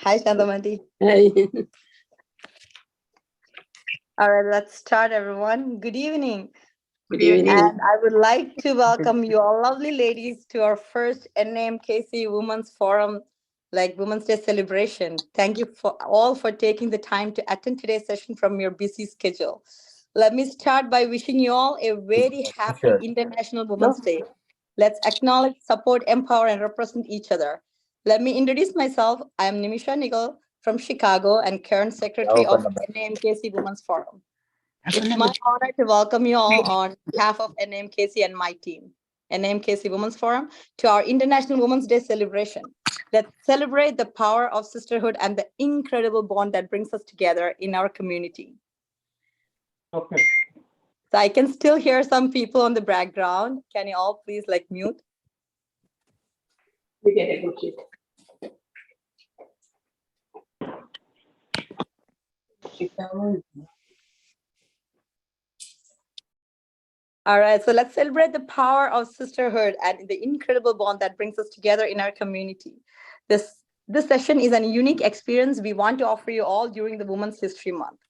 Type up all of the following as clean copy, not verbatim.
Hi, Santhamma. Hi. All right, let's start, everyone. Good evening. Good evening. And I would like to welcome you all lovely ladies to our first NAMKC Women's Forum, Women's Day celebration. Thank you for taking the time to attend today's session from your busy schedule. Let me start by wishing you all a very happy International Women's Day. Let's acknowledge, support, empower, and represent each other. Let me introduce myself. I am Nimisha Nigel from Chicago and current secretary of NAMKC Women's Forum. It's my honor to welcome you all on behalf of NAMKC and my team, NAMKC Women's Forum, to our International Women's Day celebration. Let's celebrate the power of sisterhood and the incredible bond that brings us together in our community. Okay. So I can still hear some people on the background. Can you all please mute? We get a good shit. All right, so let's celebrate the power of sisterhood and the incredible bond that brings us together in our community. This session is a unique experience we want to offer you all during the Women's History Month.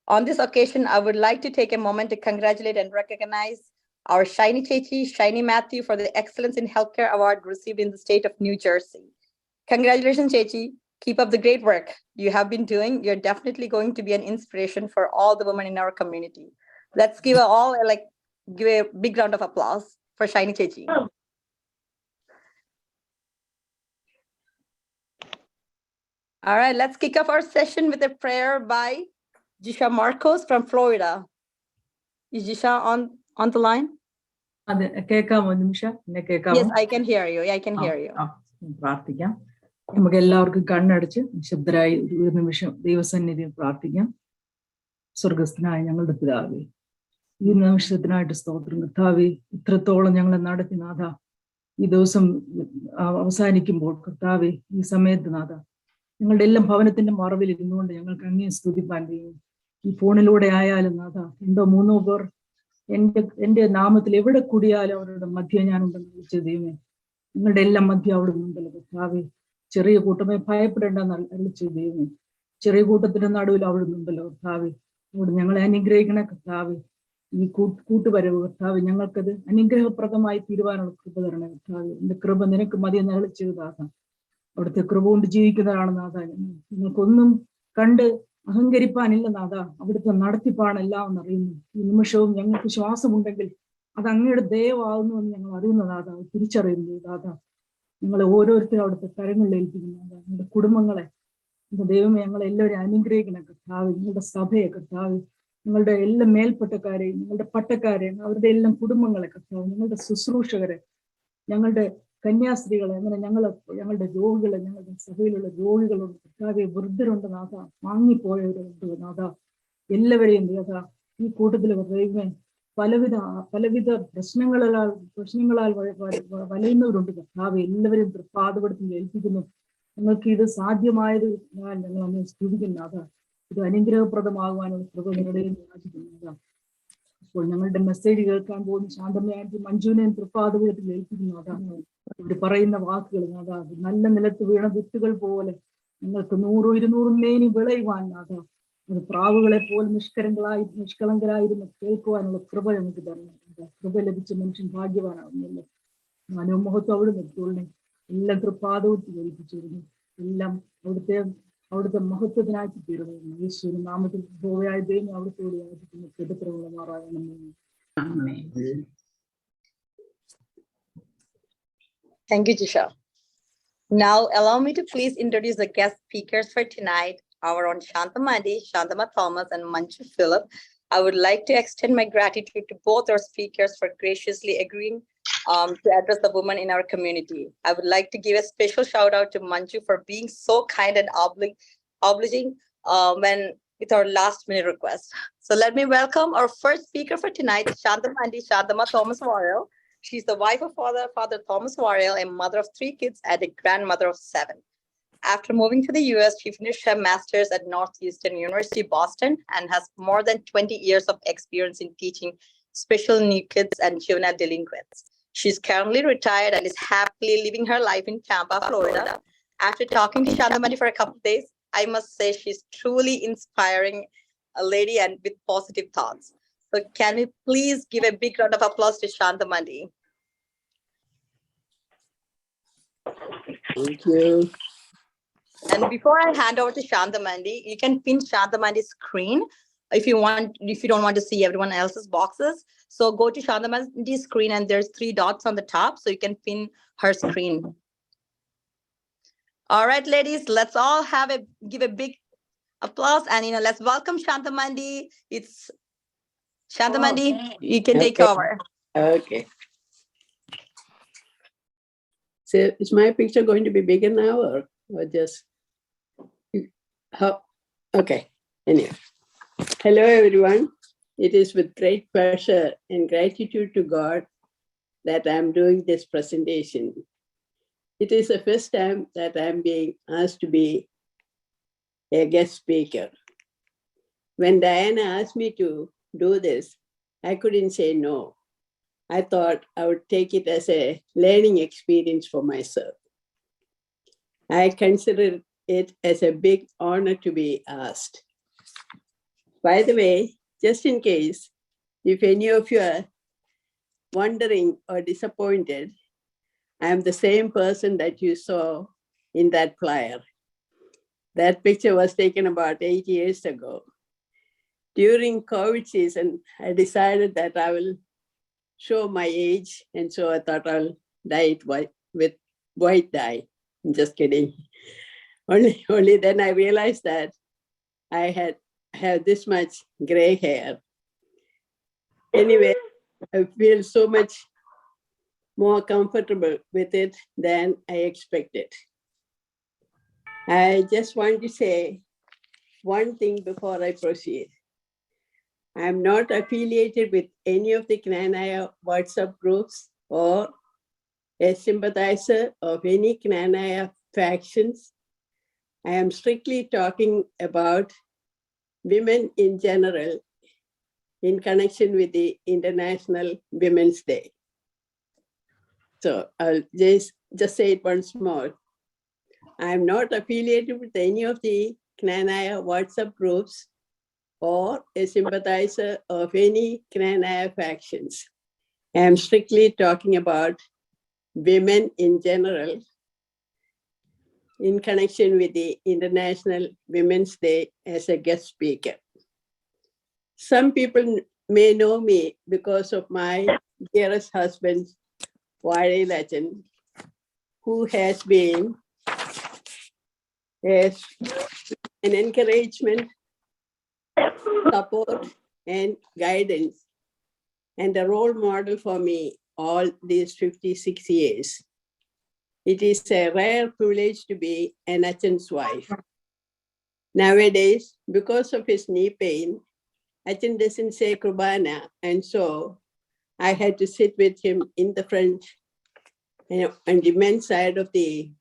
On this occasion, I would like to take a moment to congratulate and recognize our Shiny Chechi, Shiny Matthew, for the Excellence in Healthcare Award received in the state of New Jersey. Congratulations, Chechi. Keep up the great work you have been doing. You're definitely going to be an inspiration for all the women in our community. Let's give give a big round of applause for Shiny Chechi. All right, let's kick off our session with a prayer by Jisha Marcos from Florida. Is Jisha on the line? Yes, I can hear you. I can hear you. പ്രാർത്ഥിക്കാം. നമുക്ക് എല്ലാവർക്കും കണ്ണടച്ച് നിശബ്ദരായി ഒരു നിമിഷം ദൈവസന്നിധിയിൽ പ്രാർത്ഥിക്കാം. സ്വർഗസ്ഥനായ ഞങ്ങളുടെ പിതാവേ, ഈ നിമിഷത്തിനായിട്ട് സ്തോത്രം. കർത്താവേ, ഇത്രത്തോളം ഞങ്ങളെ നടത്തി നാഥ, ഈ ദിവസം അവസാനിക്കുമ്പോൾ കർത്താവേ, ഈ സമയത്ത് നാഥ, ഞങ്ങളുടെ എല്ലാം ഭവനത്തിന്റെ മറവിൽ ഇരുന്നുകൊണ്ട് ഞങ്ങൾക്ക് അങ്ങേ സ്തുതിപ്പാൻ കഴിയും. ഈ ഫോണിലൂടെ ആയാലും നാഥ, 2-3 പേർ എന്റെ നാമത്തിൽ എവിടെ കൂടിയാലും അവരുടെ മധ്യ ഞാനുണ്ടെന്ന് വിളിച്ച ദൈവമേ, നിങ്ങളുടെ എല്ലാം മധ്യ അവിടെ നിന്നുണ്ടല്ലോ കർത്താവേ. ചെറിയ കൂട്ടമേ ഭയപ്പെടേണ്ടെന്ന് വിളിച്ച ദൈവമേ, ചെറിയ കൂട്ടത്തിന്റെ നടുവിൽ അവിടെ നിന്നുണ്ടല്ലോ കർത്താവേ. അവിടെ ഞങ്ങളെ അനുഗ്രഹിക്കണ കർത്താവേ. ഈ കൂട്ടുവരവ് കർത്താവ് ഞങ്ങൾക്കത് അനുഗ്രഹപ്രദമായി തീരുവാനുള്ള കൃപ തരണേ കർത്താവ്. എന്റെ കൃപ നിനക്ക് മതി നിലച്ചത് നാഥ. അവിടുത്തെ കൃപ കൊണ്ട് ജീവിക്കുന്നതാണ് നാഥ. നിങ്ങൾക്കൊന്നും കണ്ട് അഹങ്കരിപ്പാനില്ല നാഥ. അവിടുത്തെ നടത്തിപ്പാണെല്ലാം എന്നറിയുന്നു. ഈ നിമിഷവും ഞങ്ങൾക്ക് ശ്വാസമുണ്ടെങ്കിൽ അത് അങ്ങയുടെ ദയവാകുന്നു എന്ന് ഞങ്ങൾ അറിയുന്ന നാഥ, തിരിച്ചറിയുന്നു നാഥ. ഞങ്ങളെ ഓരോരുത്തരും അവിടുത്തെ കരങ്ങളിൽ ഏൽപ്പിക്കുന്നു നാഥ. നിങ്ങളുടെ കുടുംബങ്ങളെ എന്റെ ദൈവമേ, ഞങ്ങളെ എല്ലാവരും അനുഗ്രഹിക്കണം കർത്താവ്. നിങ്ങളുടെ സഭയെ കർത്താവ്, നിങ്ങളുടെ എല്ലാ മേൽപ്പെട്ടക്കാരെയും നിങ്ങളുടെ പട്ടക്കാരെയും അവരുടെ എല്ലാം കുടുംബങ്ങളെ കർത്താവ്, നിങ്ങളുടെ ശുശ്രൂഷകരെ, ഞങ്ങളുടെ കന്യാസ്ത്രീകളെ, അങ്ങനെ ഞങ്ങളുടെ രോഗികളെ, ഞങ്ങളുടെ സഭയിലുള്ള രോഗികളുണ്ട് കർത്താവെ, വൃദ്ധരുണ്ട് നാഥ, വാങ്ങിപ്പോയവരുണ്ട് നാഥ. എല്ലാവരെയും നാഥ ഈ കൂട്ടത്തിൽ ദൈവമേ പലവിധ പ്രശ്നങ്ങളാൽ വലയുന്നവരുണ്ട് കർത്താവെ. എല്ലാവരും പാതപെടുത്തി ഏൽപ്പിക്കുന്നു. ഞങ്ങൾക്ക് ഇത് സാധ്യമായത് ഞങ്ങൾ അന്ന് സ്തുതിക്കുന്നു നാഥ. ഇത് അനുഗ്രഹപ്രദമാകുവാനുള്ള കൃപ നിങ്ങളുടെയും യാചിക്കുന്നു. അപ്പോൾ ഞങ്ങളുടെ മെസ്സേജ് കേൾക്കാൻ പോകുന്ന ശാന്തമ്മയായിട്ട് മഞ്ജുവിനെയും തൃപ്പാദപീഠത്തിൽ ഏൽപ്പിക്കുന്നു നാഥ. ഇവർ പറയുന്ന വാക്കുകൾ നാഥ, നല്ല നിലത്ത് വീണ വിത്തുകൾ പോലെ ഞങ്ങൾക്ക് 100-200 മേനി വിളയുവാൻ നാഥ. അത് പ്രാവുകളെ പോലെ നിഷ്കളങ്കരായിരുന്നു കേൾക്കുവാനുള്ള കൃപ ഞങ്ങൾക്ക് തരണം. കൃപ ലഭിച്ച മനുഷ്യൻ ഭാഗ്യവാനാവുന്നല്ലോ. മനോമോഹത്വം അവിടെ നിർത്തോളണേ. എല്ലാം തൃപ്പാദപീഠത്തിൽ ഏൽപ്പിച്ചിരുന്നു. എല്ലാം അവിടുത്തെ മഹത്വത്തിനാക്കി തീർന്നു. യേശുവിന്റെ നാമത്തിൽ ഭോവയായ ദൈവം അവിടുത്തോട് യാചിക്കുന്നു. കെടുത്തരമുള്ള മാറാകണം. Thank you, Jisha. Now, allow me to please introduce the guest speakers for tonight, our own Santhamma Thomas, and Manju Philip. I would like to extend my gratitude to both our speakers for graciously agreeing to address the women in our community. I would like to give a special shout out to Manju for being so kind and obliging with our last minute request. So let me welcome our first speaker for tonight, Santhamma Thomas Vazhayil. She's the wife of Father Thomas Vazhayil, a mother of 3 kids and a grandmother of 7. After moving to the US, she finished her master's at Northeastern University, Boston, and has more than 20 years of experience in teaching special needs kids and juvenile delinquents. She's currently retired and is happily living her life in Tampa, Florida. After talking to Santhamma for a couple of days, I must say she's truly inspiring a lady and with positive thoughts. So can we please give a big round of applause to Santhamma? Thank you. And before I hand over to Santhamma, you can pin Santhamma's screen if you don't want to see everyone else's boxes. So go to Santhamma's screen and there's 3 dots on the top, so you can pin her screen. All right, ladies, let's all give a big applause and let's welcome Santhamma. It's Santhamma, you can take over. Okay. So is my picture going to be bigger now or just how? Okay. Anyway. Hello, everyone. It is with great pleasure and gratitude to God that I'm doing this presentation. It is the first time that I'm being asked to be a guest speaker. When Diana asked me to do this, I couldn't say no. I thought I would take it as a learning experience for myself. I consider it as a big honor to be asked. By the way, just in case, if any of you are wondering or disappointed, I'm the same person that you saw in that flyer. That picture was taken about 8 years ago. During COVID season, I decided that I will show my age, and so I thought I'll dye it with white dye. I'm just kidding. Only then I realized that I have this much gray hair. Anyway, I feel so much more comfortable with it than I expected. I just want to say one thing before I proceed. I'm not affiliated with any of the Knanaya WhatsApp groups or a sympathizer of any Knanaya factions. I am strictly talking about women in general in connection with the International Women's Day. So I'll just say it once more. I'm not affiliated with any of the Knanaya WhatsApp groups or a sympathizer of any Knanaya factions. I'm strictly talking about women in general in connection with the International Women's Day as a guest speaker. Some people may know me because of my dearest husband, Vazhayil, who has been an encouragement, support, and guidance, and a role model for me all these 56 years. It is a rare privilege to be an Achan's wife. Nowadays, because of his knee pain, Achan doesn't say Kurbana, and so I had to sit with him in the front on the men's side of the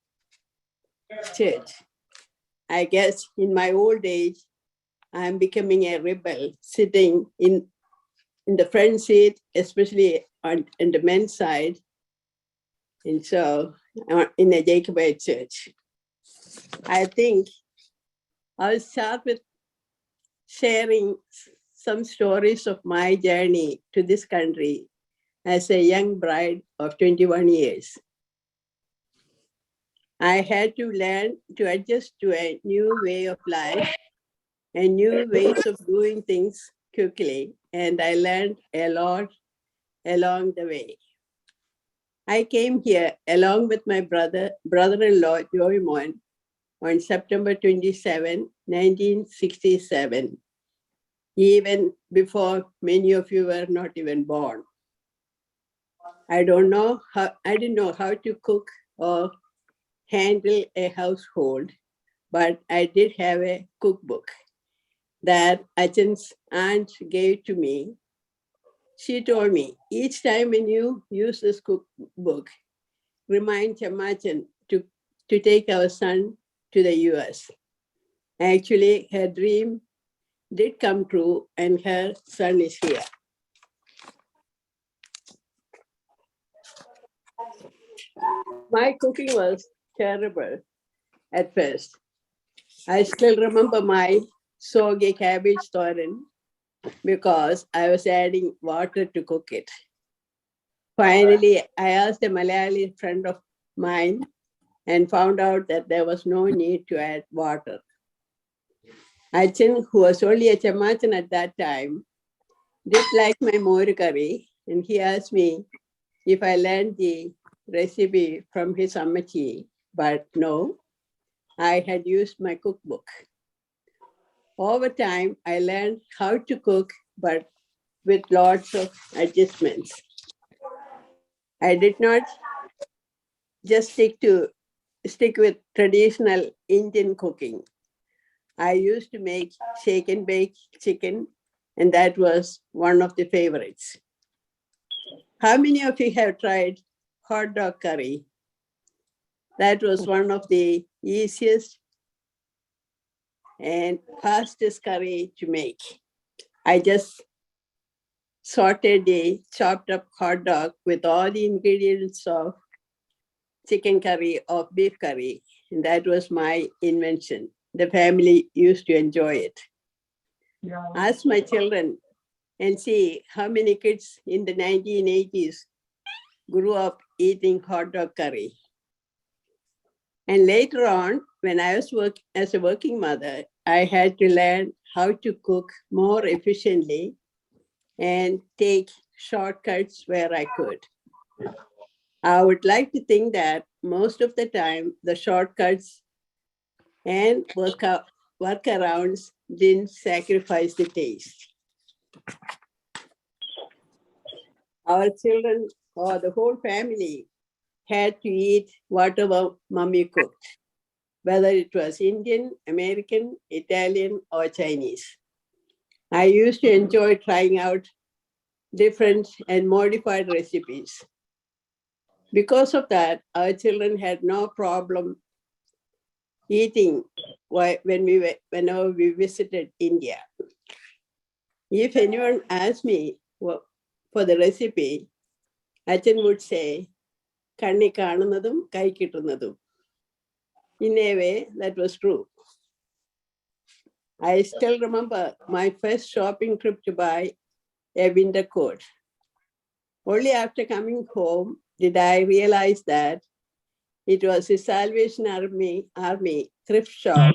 church. I guess in my old age, I'm becoming a rebel, sitting in the front seat, especially on the men's side, and so in a Jacobite church. I think I'll start with sharing some stories of my journey to this country as a young bride of 21 years. I had to learn to adjust to a new way of life and new ways of doing things quickly, and I learned a lot along the way. I came here along with my brother-in-law, Joey Mon, on September 27, 1967, even before many of you were not even born. I didn't know how to cook or handle a household, but I did have a cookbook that Achan's aunt gave to me. She told me, each time when you use this cookbook, remind Chamachan to take our son to the US. Actually, her dream did come true and her son is here. My cooking was terrible at first. I still remember my soggy cabbage thoran because I was adding water to cook it. Finally, I asked a Malayali friend of mine and found out that there was no need to add water. Achin, who was only a chamachan at that time, did like my moru curry, and he asked me if I learned the recipe from his ammachi, but no, I had used my cookbook. Over time, I learned how to cook, but with lots of adjustments. I did not just stick with traditional Indian cooking. I used to make shake and bake chicken, and that was one of the favorites. How many of you have tried hot dog curry? That was one of the easiest and fastest curry to make. I just sauteed the chopped up hot dog with all the ingredients of chicken curry or beef curry, and that was my invention. The family used to enjoy it. Ask my children and see how many kids in the 1980s grew up eating hot dog curry. And later on, when I was as a working mother, I had to learn how to cook more efficiently and take shortcuts where I could. I would like to think that most of the time, the shortcuts and workarounds didn't sacrifice the taste. Our children or the whole family had to eat whatever mommy cooked, whether it was Indian, American, Italian, or Chinese. I used to enjoy trying out different and modified recipes. Because of that, our children had no problem eating whenever we visited India. If anyone asked me for the recipe, Achan would say, "Kanni kanunadum, kai kittunadum." In a way, that was true. I still remember my first shopping trip to buy a winter coat. Only after coming home did I realize that it was a Salvation Army thrift shop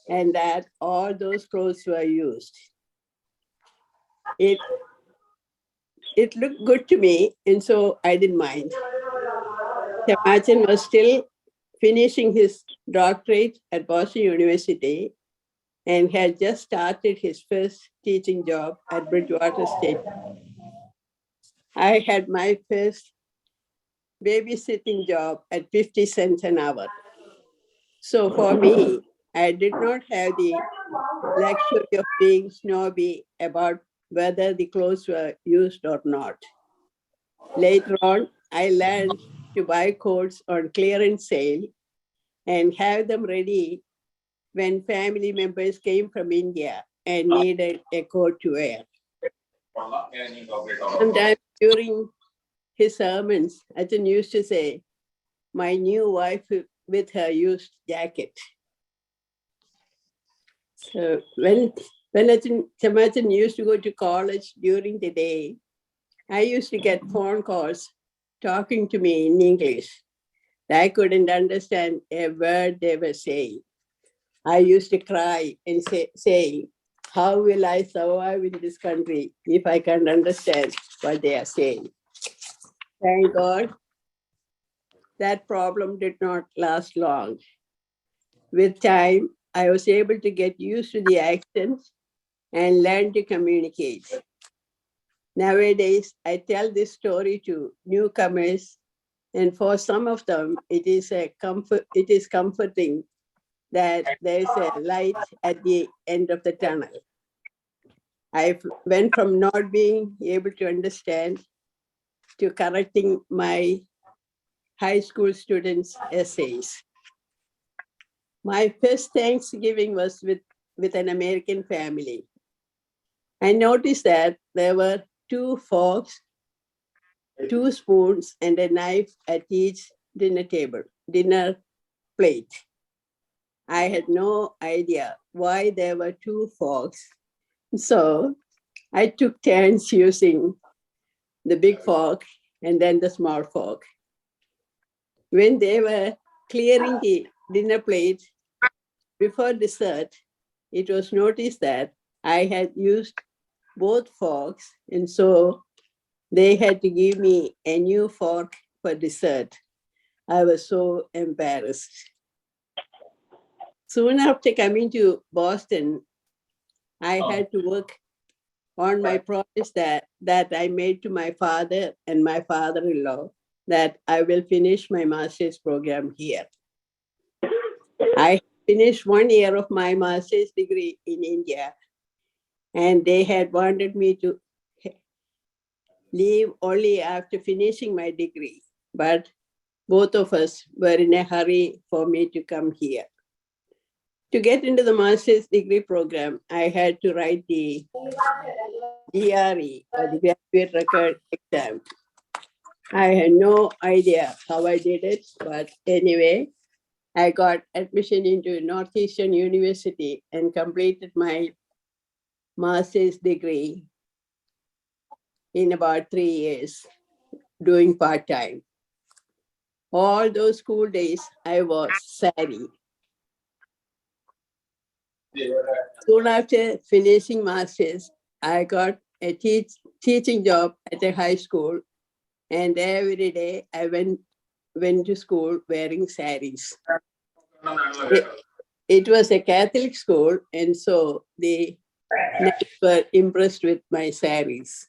and that all those clothes were used. It looked good to me, and so I didn't mind. Tamachan was still finishing his doctorate at Boston University and had just started his first teaching job at Bridgewater State. I had my first babysitting job at 50 cents an hour. So for me, I did not have the luxury of being snobby about whether the clothes were used or not. Later on, I learned to buy coats on clearance sale and have them ready when family members came from India and needed a coat to wear. Sometimes during his sermons, Achan used to say, "My new wife with her used jacket." So when Chamachan used to go to college during the day, I used to get phone calls talking to me in English. I couldn't understand a word they were saying. I used to cry and saying, "How will I survive in this country if I can't understand what they are saying?" Thank God that problem did not last long. With time, I was able to get used to the accents and learn to communicate. Nowadays, I tell this story to newcomers, and for some of them, it is comforting that there's a light at the end of the tunnel. I went from not being able to understand to correcting my high school students' essays. My first Thanksgiving was with an American family. I noticed that there were 2 forks, 2 spoons, and a knife at each dinner plate. I had no idea why there were 2 forks. So I took turns using the big fork and then the small fork. When they were clearing the dinner plate before dessert, it was noticed that I had used both forks, and so they had to give me a new fork for dessert. I was so embarrassed. Soon after coming to Boston, I had to work on my promise that I made to my father and my father-in-law that I will finish my master's program here. I finished 1 year of my master's degree in India, and they had wanted me to leave only after finishing my degree, but both of us were in a hurry for me to come here. To get into the master's degree program, I had to write the GRE, or the Graduate Record Exam. I had no idea how I did it, but anyway, I got admission into Northeastern University and completed my master's degree in about 3 years, doing part-time. All those school days, I was sari. Soon after finishing master's, I got a teaching job at a high school, and every day I went to school wearing saris. It was a Catholic school, and so the nuns were impressed with my saris.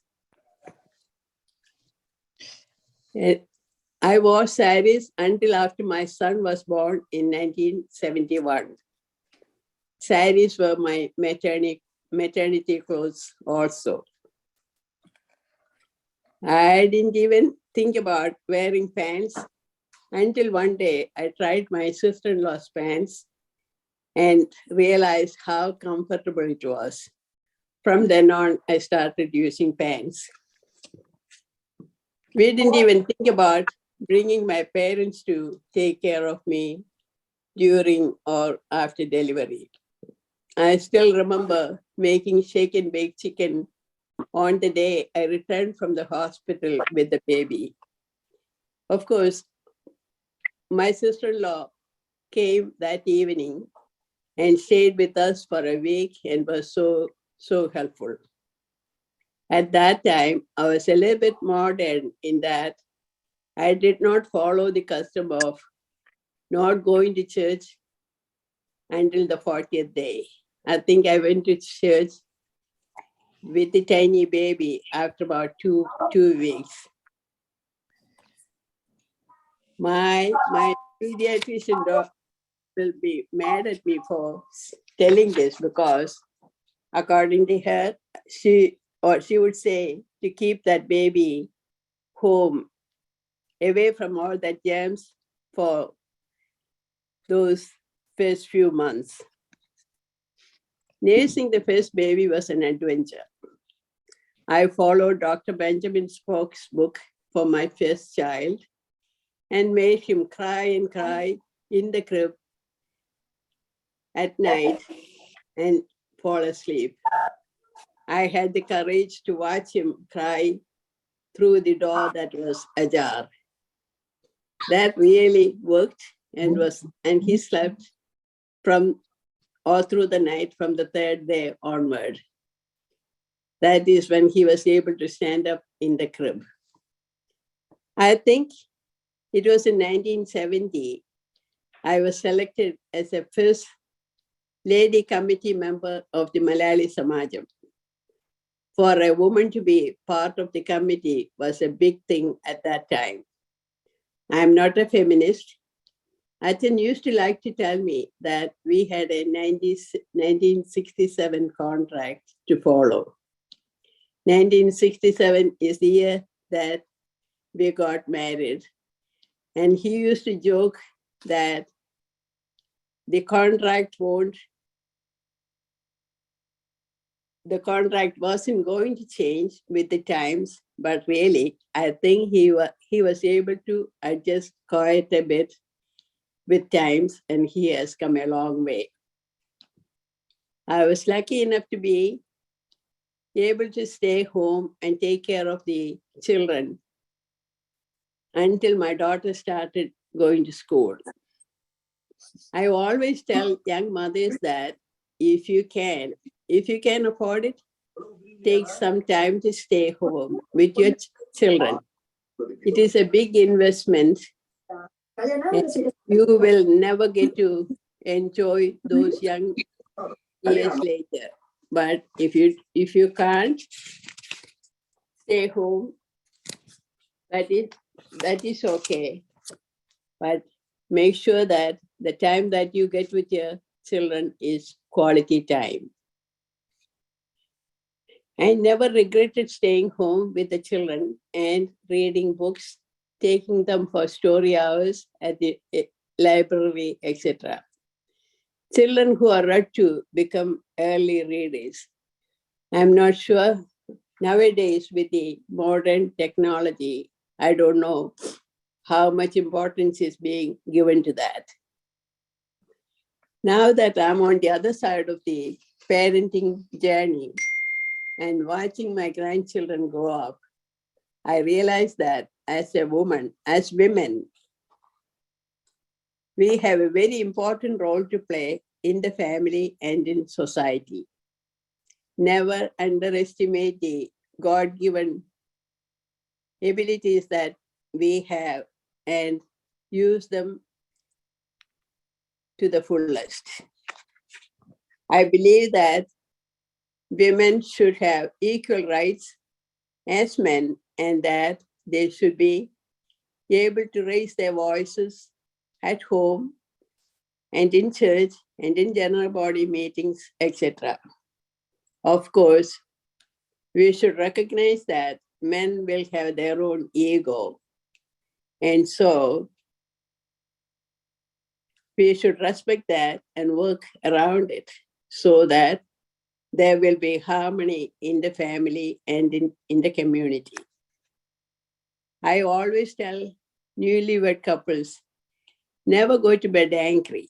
I wore saris until after my son was born in 1971. Saris were my maternity clothes also. I didn't even think about wearing pants until one day I tried my sister-in-law's pants and realized how comfortable it was. From then on, I started using pants. We didn't even think about bringing my parents to take care of me during or after delivery. I still remember making shake and bake chicken on the day I returned from the hospital with the baby. Of course, my sister-in-law came that evening and stayed with us for a week and was so helpful. At that time, I was a little bit modern in that I did not follow the custom of not going to church until the 40th day. I think I went to church with the tiny baby after about two weeks. My pediatrician doctor will be mad at me for telling this because according to her, she would say to keep that baby home, away from all that germs for those first few months. Nursing the first baby was an adventure. I followed Dr. Benjamin Spock's book for my first child and made him cry and cry in the crib at night and fall asleep. I had the courage to watch him cry through the door that was ajar. That really worked and he slept from all through the night from the 3rd day onward. That is when he was able to stand up in the crib. I think it was in 1970, I was selected as a first lady committee member of the Malayali Samajam. For a woman to be part of the committee was a big thing at that time. I'm not a feminist. Achan used to like to tell me that we had a 1967 contract to follow. 1967 is the year that we got married. And he used to joke that the contract wasn't going to change with the times, but really, I think he was able to adjust quite a bit with times, and he has come a long way. I was lucky enough to be able to stay home and take care of the children until my daughter started going to school. I always tell young mothers that if you can afford it, take some time to stay home with your children. It is a big investment, and you will never get to enjoy those young years later. But if you can't stay home, that is okay. But make sure that the time that you get with your children is quality time. I never regretted staying home with the children and reading books, taking them for story hours at the library, etc. Children who are ready to become early readers. I'm not sure nowadays with the modern technology, I don't know how much importance is being given to that. Now that I'm on the other side of the parenting journey and watching my grandchildren grow up, I realize that as women, we have a very important role to play in the family and in society. Never underestimate the God-given abilities that we have and use them to the fullest. I believe that women should have equal rights as men, and that they should be able to raise their voices at home and in church and in general body meetings, etc. Of course, we should recognize that men will have their own ego, and so we should respect that and work around it so that there will be harmony in the family and in the community. I always tell newlywed couples, never go to bed angry.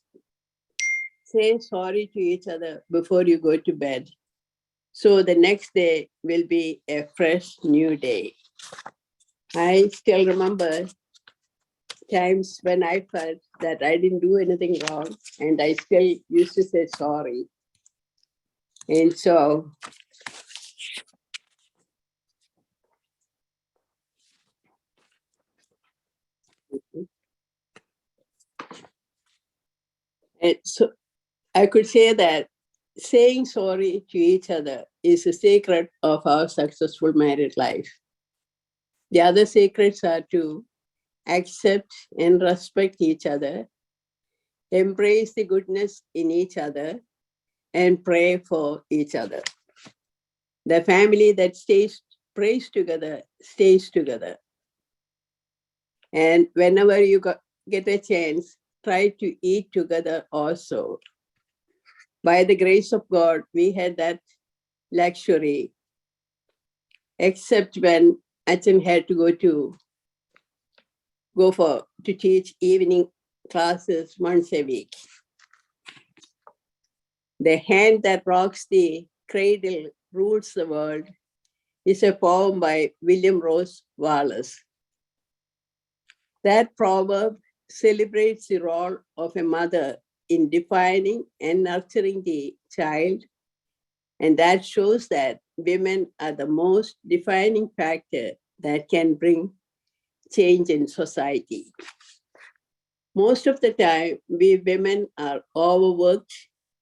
Say sorry to each other before you go to bed, so the next day will be a fresh new day. I still remember times when I felt that I didn't do anything wrong, and I still used to say sorry. And so I could say that saying sorry to each other is a secret of our successful married life. The other secrets are to accept and respect each other, embrace the goodness in each other, and pray for each other. The family that prays together stays together. And whenever you get a chance, try to eat together also. By the grace of God, we had that luxury, except when Achan had to teach evening classes once a week. The hand that rocks the cradle rules the world is a poem by William Rose Wallace. That proverb celebrates the role of a mother in defining and nurturing the child, and that shows that women are the most defining factor that can bring change in society. Most of the time, we women are overworked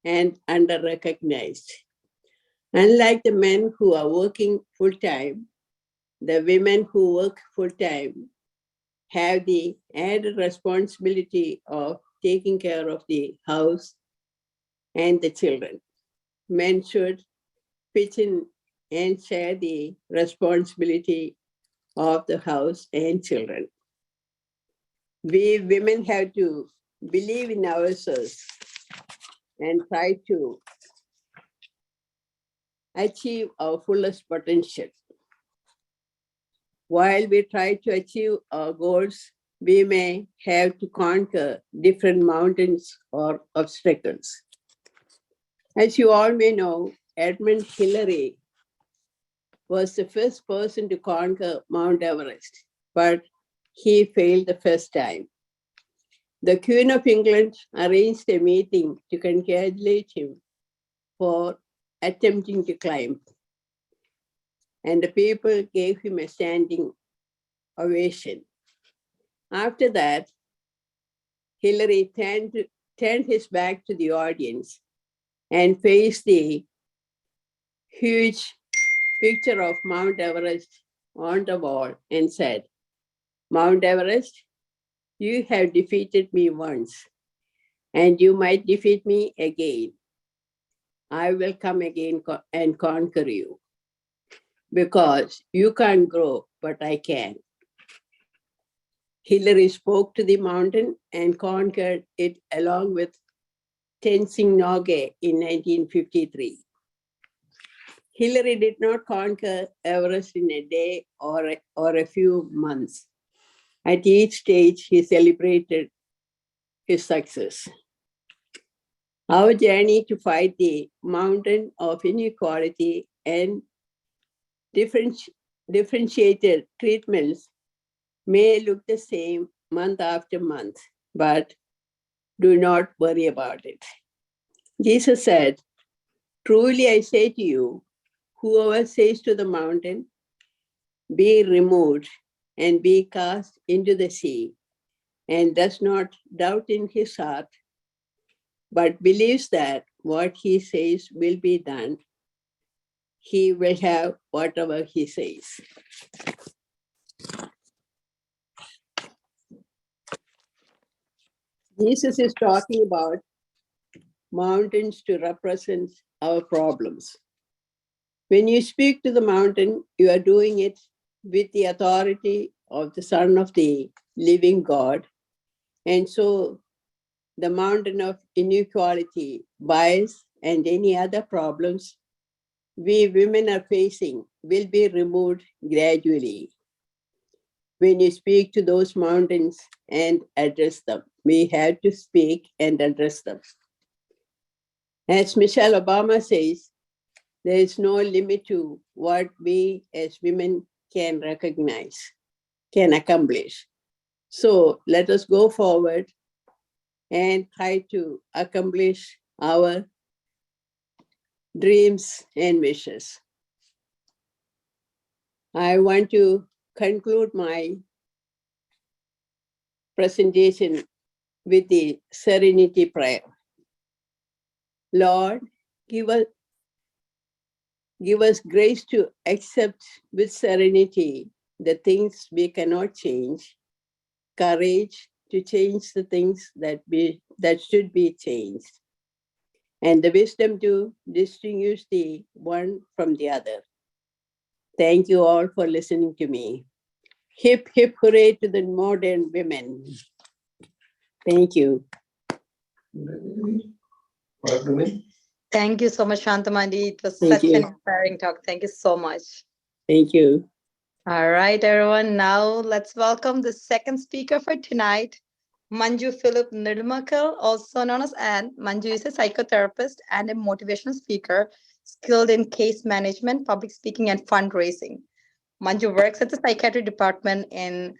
and under-recognized. Unlike the men who are working full-time, the women who work full-time have the added responsibility of taking care of the house and the children. Men should pitch in and share the responsibility of the house and children. We women have to believe in ourselves and try to achieve our fullest potential. While we try to achieve our goals, we may have to conquer different mountains or obstacles. As you all may know, Edmund Hillary was the first person to conquer Mount Everest, but he failed the first time. The Queen of England arranged a meeting to congratulate him for attempting to climb, and the people gave him a standing ovation. After that, Hillary turned his back to the audience and faced the huge picture of Mount Everest on the wall and said, "Mount Everest, you have defeated me once, and you might defeat me again. I will come again and conquer you, because you can't grow, but I can." Hillary spoke to the mountain and conquered it along with Tenzing Norgay in 1953. Hillary did not conquer Everest in a day or a few months. At each stage, he celebrated his success. Our journey to fight the mountain of inequality and differentiated treatments may look the same month after month, but do not worry about it. Jesus said, "Truly I say to you, whoever says to the mountain, be removed and be cast into the sea, and does not doubt in his heart, but believes that what he says will be done, he will have whatever he says." Jesus is talking about mountains to represent our problems. When you speak to the mountain, you are doing it with the authority of the Son of the living God. And so the mountain of inequality, bias, and any other problems we women are facing will be removed gradually. When you speak to those mountains and address them, we have to speak and address them. As Michelle Obama says, there is no limit to what we as women can recognize, can accomplish. So let us go forward and try to accomplish our dreams and wishes. I want to conclude my presentation with the serenity prayer. Lord, give us grace to accept with serenity the things we cannot change, courage to change the things that should be changed, and the wisdom to distinguish the one from the other. Thank you all for listening to me. Hip, hip, hooray to the modern women. Thank you. Thank you so much, Santhamma. It was Thank such you. an inspiring talk. Thank you so much. Thank you. All right, everyone. Now let's welcome the second speaker for tonight, Manju Philip Nedumakel, also known as Anne. Manju is a psychotherapist and a motivational speaker, skilled in case management, public speaking, and fundraising. Manju works at the psychiatry department in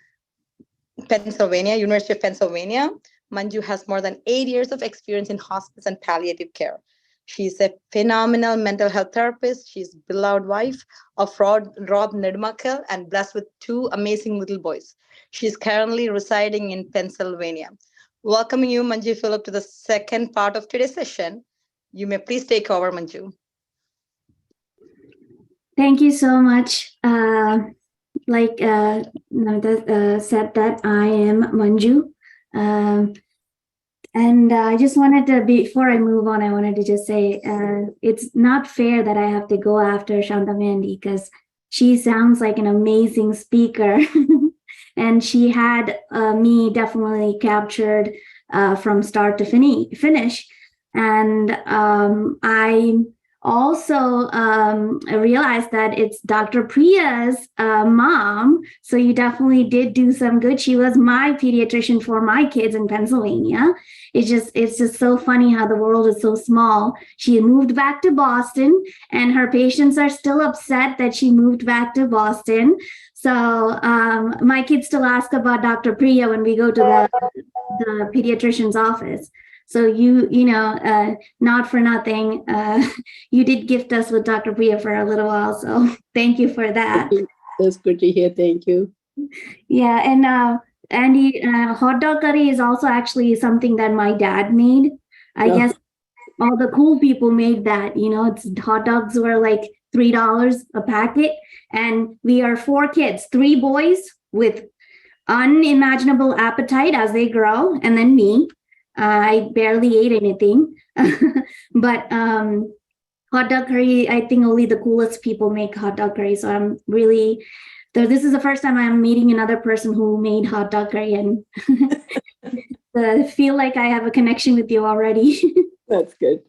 Pennsylvania, University of Pennsylvania. Manju has more than 8 years of experience in hospice and palliative care. She's a phenomenal mental health therapist. She's beloved wife of Rob Nedumakel and blessed with 2 amazing little boys. She's currently residing in Pennsylvania. Welcoming you, Manju Philip, to the second part of today's session. You may please take over, Manju. Thank you so much. Like Namita said that I am Manju. And I just wanted to, before I move on, I wanted to just say it's not fair that I have to go after Santhamma because she sounds like an amazing speaker. And she had me definitely captured from start to finish. And I also realized that it's Dr. Priya's mom. So you definitely did do some good. She was my pediatrician for my kids in Pennsylvania. It's just so funny how the world is so small. She moved back to Boston, and her patients are still upset that she moved back to Boston. So my kids still ask about Dr. Priya when we go to the pediatrician's office. So not for nothing, you did gift us with Dr. Priya for a little while. So thank you for that. That's good to hear. Thank you. Yeah, and Andy, hot dog curry is also actually something that my dad made. I guess all the cool people made that. Hot dogs were like $3 a packet, and we are 4 kids, 3 boys with unimaginable appetite as they grow, and then me. I barely ate anything, but hot dog curry, I think only the coolest people make hot dog curry. So I'm really, this is the first time I'm meeting another person who made hot dog curry, and I feel like I have a connection with you already. That's good.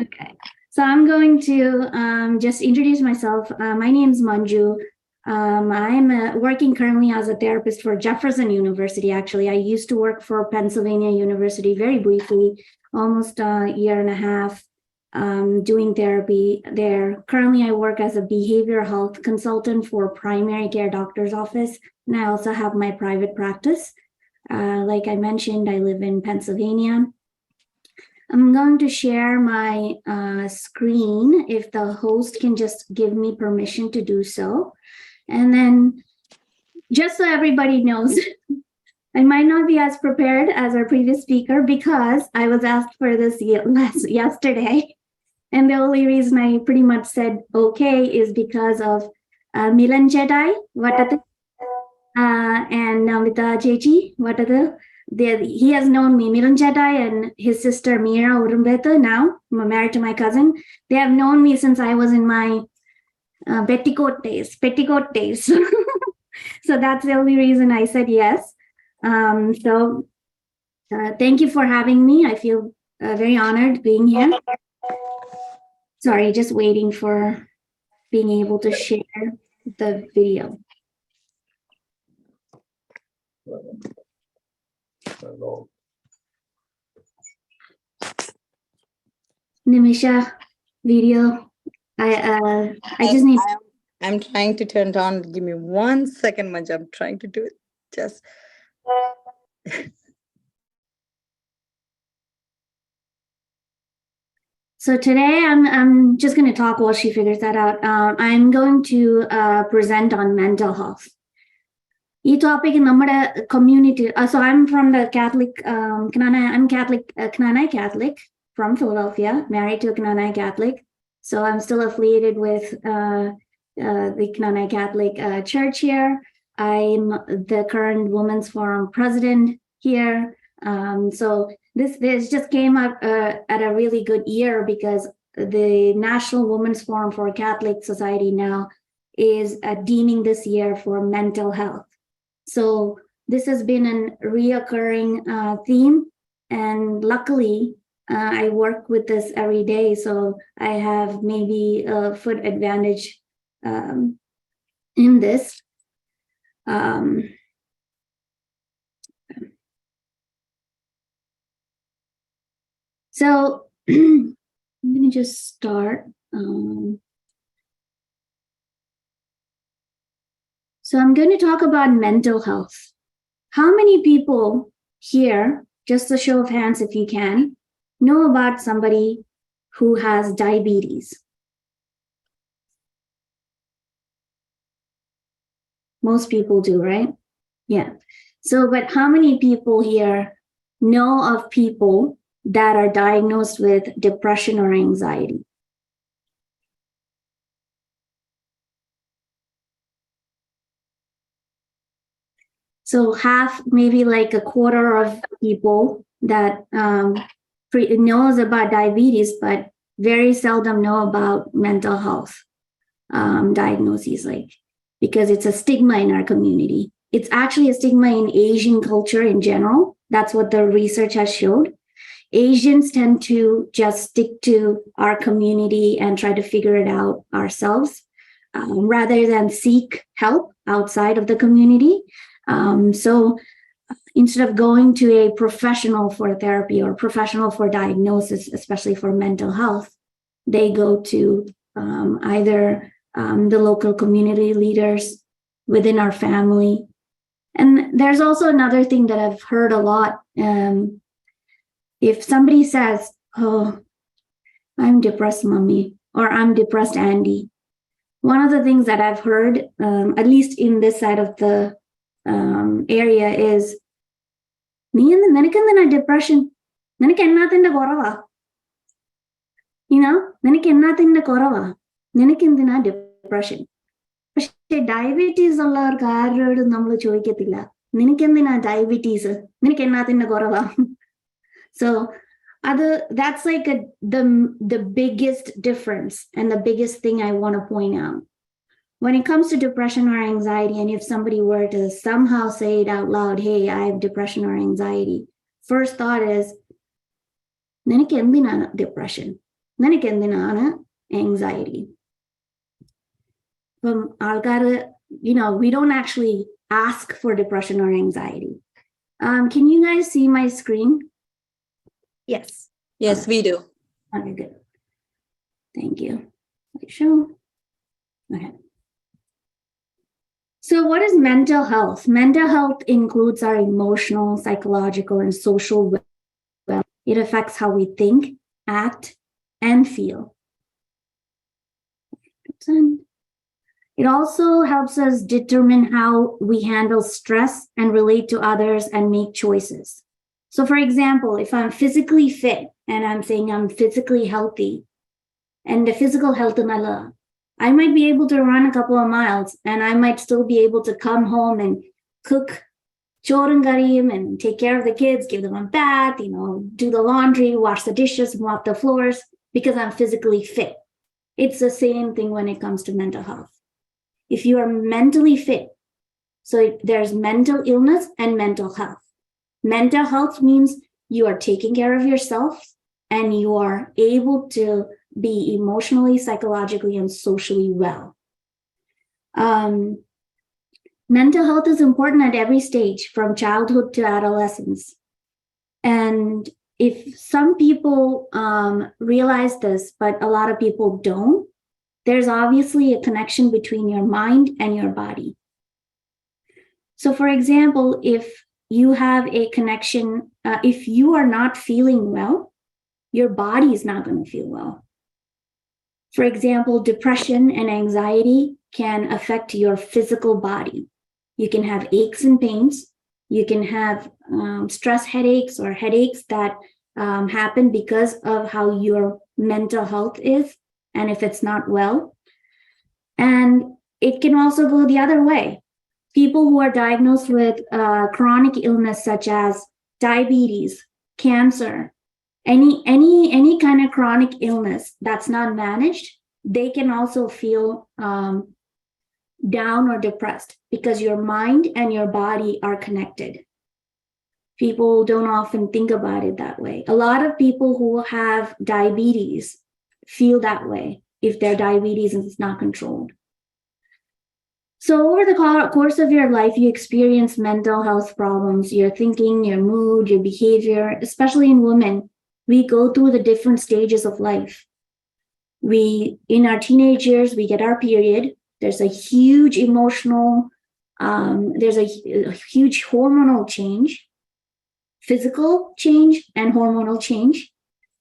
Okay, so I'm going to just introduce myself. My name is Manju. I'm working currently as a therapist for Jefferson University. Actually, I used to work for Pennsylvania University very briefly, almost a year and a half, doing therapy there. Currently, I work as a behavioral health consultant for primary care doctor's office, and I also have my private practice. Like I mentioned, I live in Pennsylvania. I'm going to share my screen if the host can just give me permission to do so. And then just so everybody knows, I might not be as prepared as our previous speaker because I was asked for this yesterday. And the only reason I pretty much said okay is because of Milan Jedi, and Namita Chechi, he has known me, Milan Jedi and his sister Mira Urumbeta, now I'm married to my cousin. They have known me since I was in my petticoat days. So that's the only reason I said yes. So thank you for having me. I feel very honored being here. Sorry, just waiting for being able to share the video. Nimisha, video. I just need. I'm trying to turn it on. Give me 1 second, Manju. I'm trying to do it. Just. So today I'm just going to talk while she figures that out. I'm going to present on mental health. This topic in our community. So I'm from the Catholic. I'm Catholic. Knanai Catholic from Philadelphia, married to a Knanai Catholic. So I'm still affiliated with the Knanai Catholic Church here. I'm the current Women's Forum president here. So this just came up at a really good year because the National Women's Forum for Catholic Society now is deeming this year for mental health. So this has been a reoccurring theme, and luckily I work with this every day, so I have maybe a foot advantage in this. So I'm going to just start. So I'm going to talk about mental health. How many people here, just a show of hands if you can, know about somebody who has diabetes? Most people do, right? Yeah. So, but how many people here know of people that are diagnosed with depression or anxiety? So half, maybe like a quarter of people that knows about diabetes, but very seldom know about mental health diagnoses, like, because it's a stigma in our community. It's actually a stigma in Asian culture in general. That's what the research has showed. Asians tend to just stick to our community and try to figure it out ourselves rather than seek help outside of the community. So instead of going to a professional for therapy or professional for diagnosis, especially for mental health, they go to either the local community leaders within our family. And there's also another thing that I've heard a lot. If somebody says, oh, I'm depressed, mommy, or I'm depressed, Andy, one of the things that I've heard, at least in this side of the area, is, നിനക്കെന്തിനാ depression? നിനക്ക് എന്നാത്തിന്റെ കുറവാ? നിനക്ക് എന്നാത്തിന്റെ കുറവാ? നിനക്കെന്തിനാ depression? പക്ഷെ diabetes ഉള്ളവർക്ക് ആരോടും നമ്മൾ ചോദിക്കത്തില്ല, നിനക്കെന്തിനാ diabetes? നിനക്ക് എന്നാത്തിന്റെ കുറവാ? So that's like the biggest difference and the biggest thing I want to point out. When it comes to depression or anxiety, and if somebody were to somehow say it out loud, hey, I have depression or anxiety, first thought is, നിനക്ക് എന്തിനാണ് depression? നിനക്ക് എന്തിനാണ് anxiety? We don't actually ask for depression or anxiety. Can you guys see my screen? Yes. Yes, we do. Okay, good. Thank you. Show. Okay. So what is mental health? Mental health includes our emotional, psychological, and social well. It affects how we think, act, and feel. It also helps us determine how we handle stress and relate to others and make choices. So for example, if I'm physically fit and I'm saying I'm physically healthy and the physical health of my love, I might be able to run a couple of miles and I might still be able to come home and cook chorangarim and take care of the kids, give them a bath, do the laundry, wash the dishes, mop the floors, because I'm physically fit. It's the same thing when it comes to mental health. If you are mentally fit, so there's mental illness and mental health. Mental health means you are taking care of yourself and you are able to be emotionally, psychologically, and socially well. Mental health is important at every stage, from childhood to adolescence. And if some people realize this, but a lot of people don't, there's obviously a connection between your mind and your body. So for example, if you have a connection, if you are not feeling well, your body is not going to feel well. For example, depression and anxiety can affect your physical body. You can have aches and pains. You can have stress headaches or headaches that happen because of how your mental health is, and if it's not well. And it can also go the other way. People who are diagnosed with chronic illness such as diabetes, cancer, any kind of chronic illness that's not managed, they can also feel down or depressed because your mind and your body are connected. People don't often think about it that way. A lot of people who have diabetes feel that way if their diabetes is not controlled. So over the course of your life, you experience mental health problems, your thinking, your mood, your behavior. Especially in women, we go through the different stages of life. In our teenage years, we get our period. There's a huge emotional, there's a huge hormonal change, physical change and hormonal change.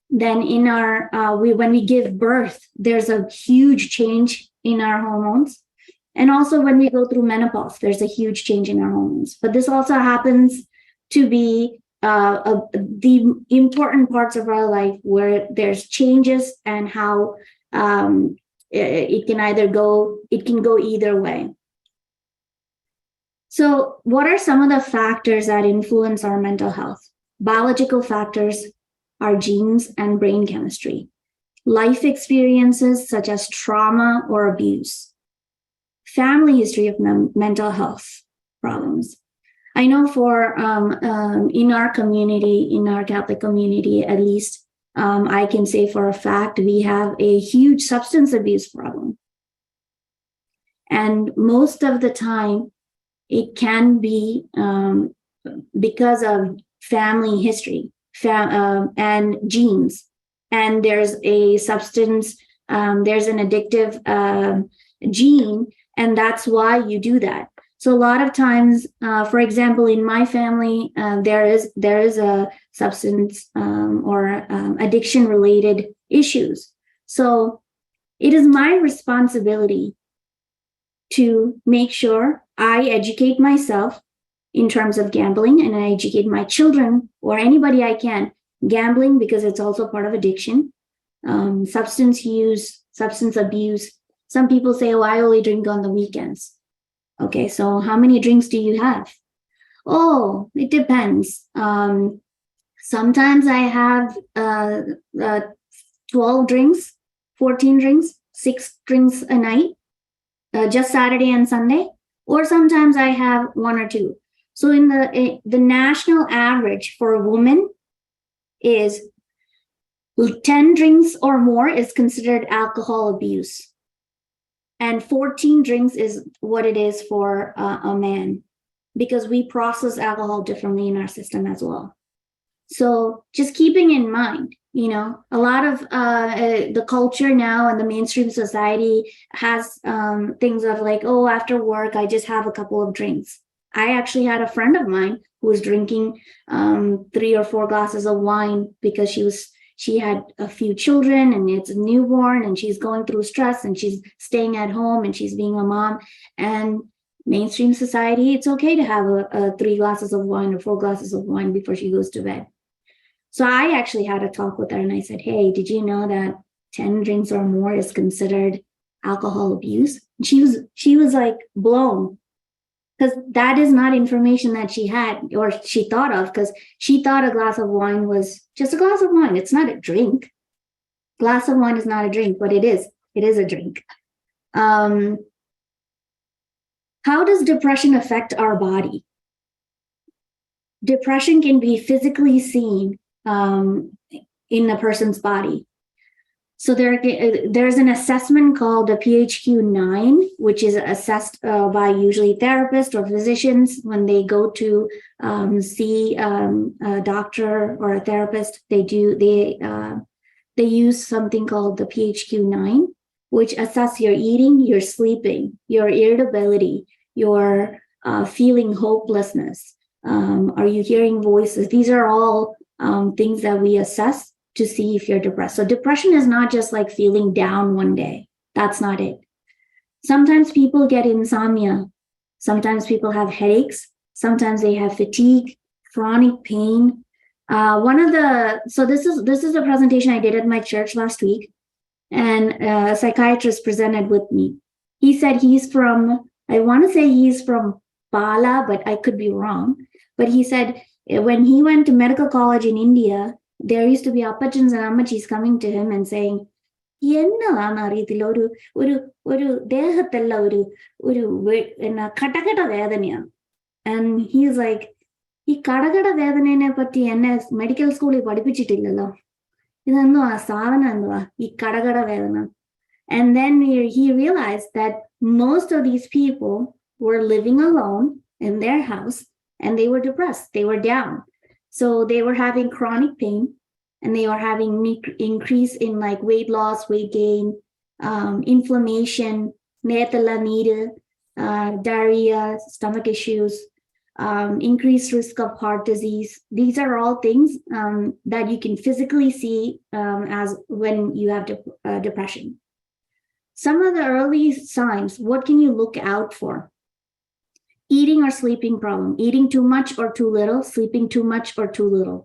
Then in our, when we give birth, there's a huge change in our hormones. And also when we go through menopause, there's a huge change in our hormones. But this also happens to be the important parts of our life where there's changes and how it can go either way. So what are some of the factors that influence our mental health? Biological factors are genes and brain chemistry. Life experiences such as trauma or abuse. Family history of mental health problems. I know for in our community, in our Catholic community, at least, I can say for a fact, we have a huge substance abuse problem. And most of the time, it can be because of family history and genes. And there's a substance, there's an addictive gene, and that's why you do that. So a lot of times, for example, in my family, there is a substance or addiction related issues. So it is my responsibility to make sure I educate myself in terms of gambling, and I educate my children or anybody I can. Gambling, because it's also part of addiction. Substance use, substance abuse. Some people say, oh, I only drink on the weekends. Okay, so how many drinks do you have? Oh, it depends. Sometimes I have 12 drinks, 14 drinks, 6 drinks a night, just Saturday and Sunday. Or sometimes I have 1 or 2. So in the national average for a woman is 10 drinks or more is considered alcohol abuse. And 14 drinks is what it is for a man, because we process alcohol differently in our system as well. So just keeping in mind, a lot of the culture now and the mainstream society has things of like, oh, after work, I just have a couple of drinks. I actually had a friend of mine who was drinking 3 or 4 glasses of wine because she had a few children and it's a newborn and she's going through stress and she's staying at home and she's being a mom. And mainstream society, it's okay to have a 3 glasses of wine or 4 glasses of wine before she goes to bed. So I actually had a talk with her and I said, hey, did you know that 10 drinks or more is considered alcohol abuse? And she was like blown, because that is not information that she had or she thought of, because she thought a glass of wine was just a glass of wine. It's not a drink. Glass of wine is not a drink, but it is. It is a drink. How does depression affect our body? Depression can be physically seen in a person's body. So there's an assessment called a PHQ-9, which is assessed by usually therapists or physicians when they go to see a doctor or a therapist. They use something called the PHQ-9, which assess your eating, your sleeping, your irritability, your feeling hopelessness. Are you hearing voices? These are all things that we assess to see if you're depressed. So depression is not just like feeling down one day. That's not it. Sometimes people get insomnia. Sometimes people have headaches. Sometimes they have fatigue, chronic pain. So this is a presentation I did at my church last week, and a psychiatrist presented with me. He said I want to say he's from Bala, but I could be wrong. But he said when he went to medical college in India, there used to be appachins and ammachis coming to him and saying, എന്നതാണ് അറിയത്തില്ല ഒരു ദേഹത്തല്ല ഒരു കടകട വേദനയാണ്. And he's like, ഈ കടകട വേദനയെ പറ്റി എന്നെ medical സ്കൂളിൽ പഠിപ്പിച്ചിട്ടില്ലല്ലോ, ഇതെന്തുവാ സാധനം, എന്തുവാ ഈ കടകട വേദന? And then he realized that most of these people were living alone in their house and they were depressed, they were down. So they were having chronic pain and they were having increase in like weight loss, weight gain, inflammation, diarrhea, stomach issues, increased risk of heart disease. These are all things that you can physically see as when you have depression. Some of the early signs, what can you look out for? Eating or sleeping problem, eating too much or too little, sleeping too much or too little,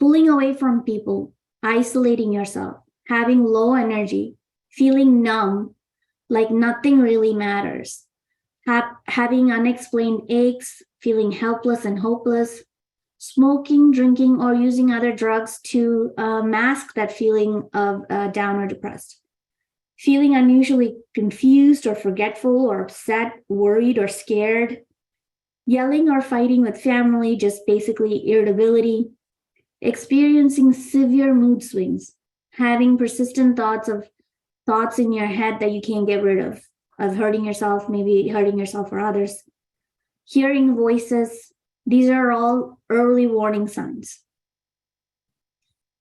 pulling away from people, isolating yourself, having low energy, feeling numb, like nothing really matters, having unexplained aches, feeling helpless and hopeless, smoking, drinking, or using other drugs to mask that feeling of down or depressed. Feeling unusually confused or forgetful or upset, worried or scared, yelling or fighting with family, just basically irritability, experiencing severe mood swings, having persistent thoughts in your head that you can't get rid of hurting yourself, maybe hurting yourself or others, hearing voices. These are all early warning signs.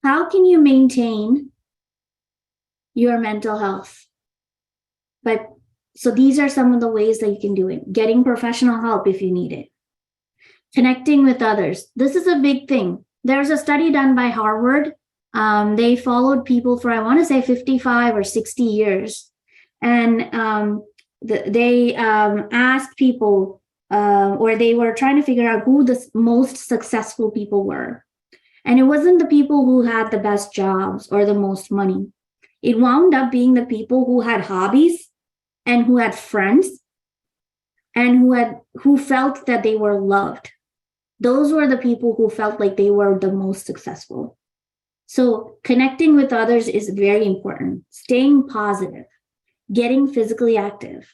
How can you maintain your mental health? So these are some of the ways that you can do it. Getting professional help if you need it. Connecting with others. This is a big thing. There's a study done by Harvard. They followed people for, I want to say 55 or 60 years. And they asked people, or they were trying to figure out who the most successful people were. And it wasn't the people who had the best jobs or the most money. It wound up being the people who had hobbies and who had friends and who felt that they were loved. Those were the people who felt like they were the most successful. So connecting with others is very important. Staying positive, getting physically active,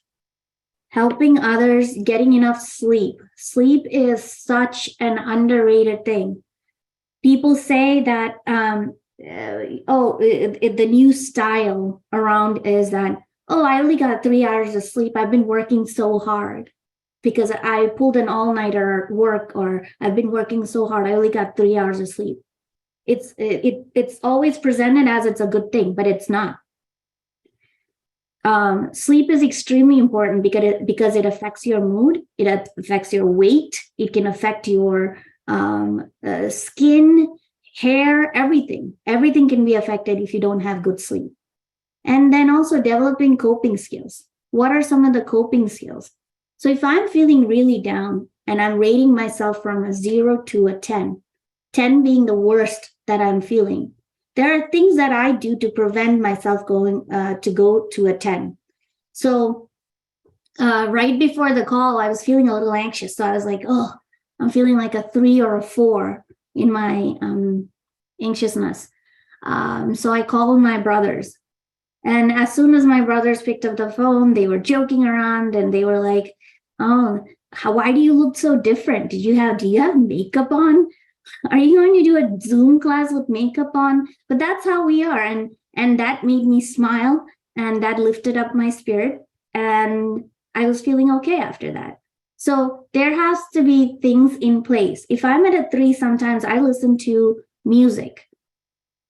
helping others, getting enough sleep. Sleep is such an underrated thing. People say that, the new style around is that, I only got 3 hours of sleep. I've been working so hard because I pulled an all-nighter at work, or I've been working so hard. I only got 3 hours of sleep. It's always presented as it's a good thing, but it's not. Sleep is extremely important because it affects your mood. It affects your weight. It can affect your skin, hair, everything. Everything can be affected if you don't have good sleep. And then also developing coping skills. What are some of the coping skills? So if I'm feeling really down and I'm rating myself from a 0 to a 10, 10 being the worst that I'm feeling, there are things that I do to prevent myself going to go to a 10. So right before the call, I was feeling a little anxious. So I was like, I'm feeling like a 3 or a 4 in my anxiousness. So I called my brothers. And as soon as my brothers picked up the phone, they were joking around and they were like, why do you look so different? Do you have makeup on? Are you going to do a Zoom class with makeup on? But that's how we are. And that made me smile, and that lifted up my spirit. And I was feeling okay after that. So there has to be things in place. If I'm at a 3, sometimes I listen to music,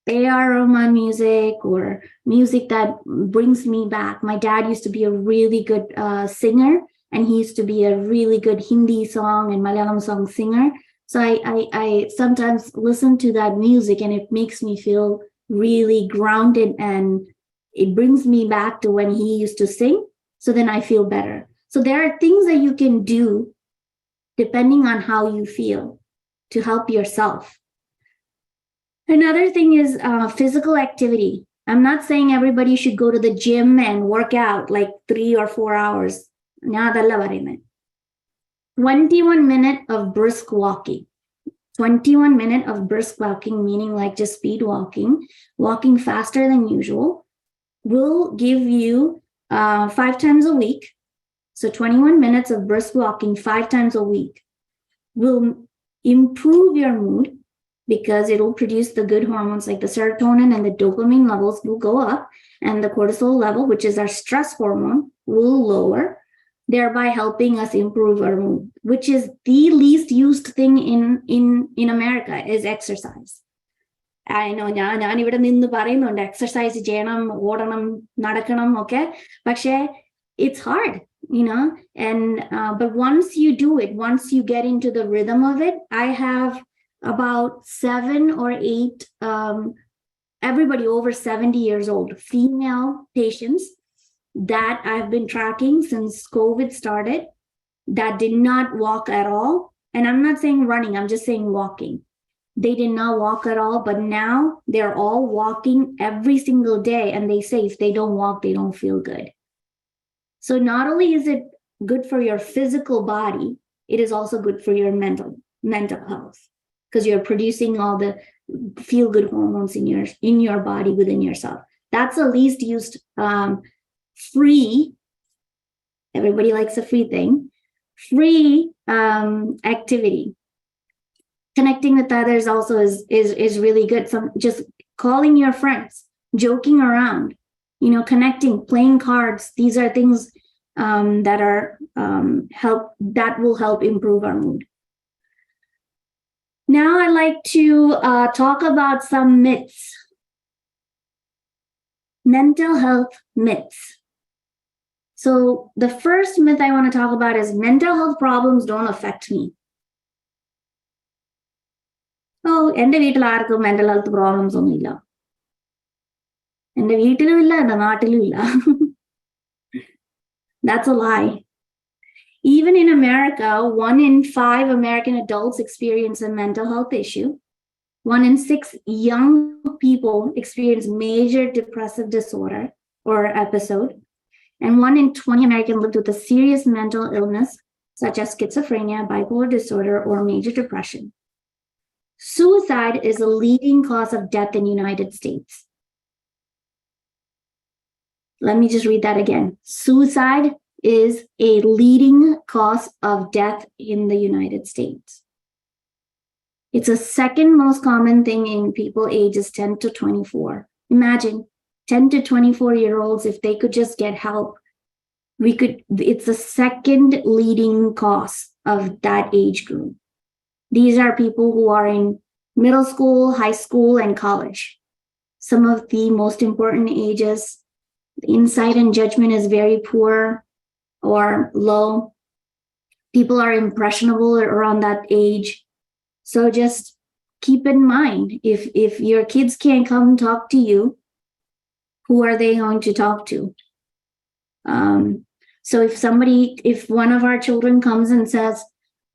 A.R. Rahman music, or music that brings me back. My dad used to be a really good singer, and he used to be a really good Hindi song and Malayalam song singer. So I sometimes listen to that music, and it makes me feel really grounded, and it brings me back to when he used to sing. So then I feel better. So there are things that you can do depending on how you feel to help yourself. Another thing is physical activity. I'm not saying everybody should go to the gym and work out like 3 or 4 hours. 21 minutes of brisk walking. 21 minutes of brisk walking, meaning like just speed walking faster than usual, will give you 5 times a week. So 21 minutes of brisk walking 5 times a week will improve your mood, because it will produce the good hormones like the serotonin, and the dopamine levels will go up, and the cortisol level, which is our stress hormone, will lower, thereby helping us improve our mood, which is the least used thing in America is exercise. I know ഞാൻ ഇവിടെ നിന്ന് പറയുന്നുണ്ട് exercise ചെയ്യണം, ഓടണം, നടക്കണം ഒക്കെ, പക്ഷേ it's hard, and but once you do it, once you get into the rhythm of it, I have about 7 or 8 everybody over 70 years old female patients that I've been tracking since COVID started that did not walk at all. And I'm not saying running, I'm just saying walking. They did not walk at all, but now they're all walking every single day, and they say if they don't walk, they don't feel good. So not only is it good for your physical body, it is also good for your mental health, because you're producing all the feel-good hormones in your body within yourself. That's the least used free. Everybody likes a free thing. free activity. Connecting with others also is really good. Just calling your friends, joking around, connecting, playing cards. These are things that will help improve our mood. Now I'd like to talk about some myths. Mental health myths. So the first myth I want to talk about is mental health problems don't affect me. Oh, എൻ്റെ വീട്ടിൽ ആർക്കും mental health problems ഒന്നുമില്ല. എൻ്റെ വീട്ടിലും ഇല്ല, എൻ്റെ നാട്ടിലും ഇല്ല. That's a lie. Even in America, 1 in 5 American adults experience a mental health issue. 1 in 6 young people experience major depressive disorder or episode. And 1 in 20 Americans lived with a serious mental illness, such as schizophrenia, bipolar disorder, or major depression. Suicide is a leading cause of death in the United States. Let me just read that again. Suicide is a leading cause of death in the United States. It's the second most common thing in people ages 10 to 24. Imagine 10 to 24-year-olds, if they could just get help, it's the second leading cause of that age group. These are people who are in middle school, high school, and college. Some of the most important ages, the insight and judgment is very poor or low. People are impressionable around that age. So just keep in mind, if your kids can't come talk to you, who are they going to talk to? So if one of our children comes and says,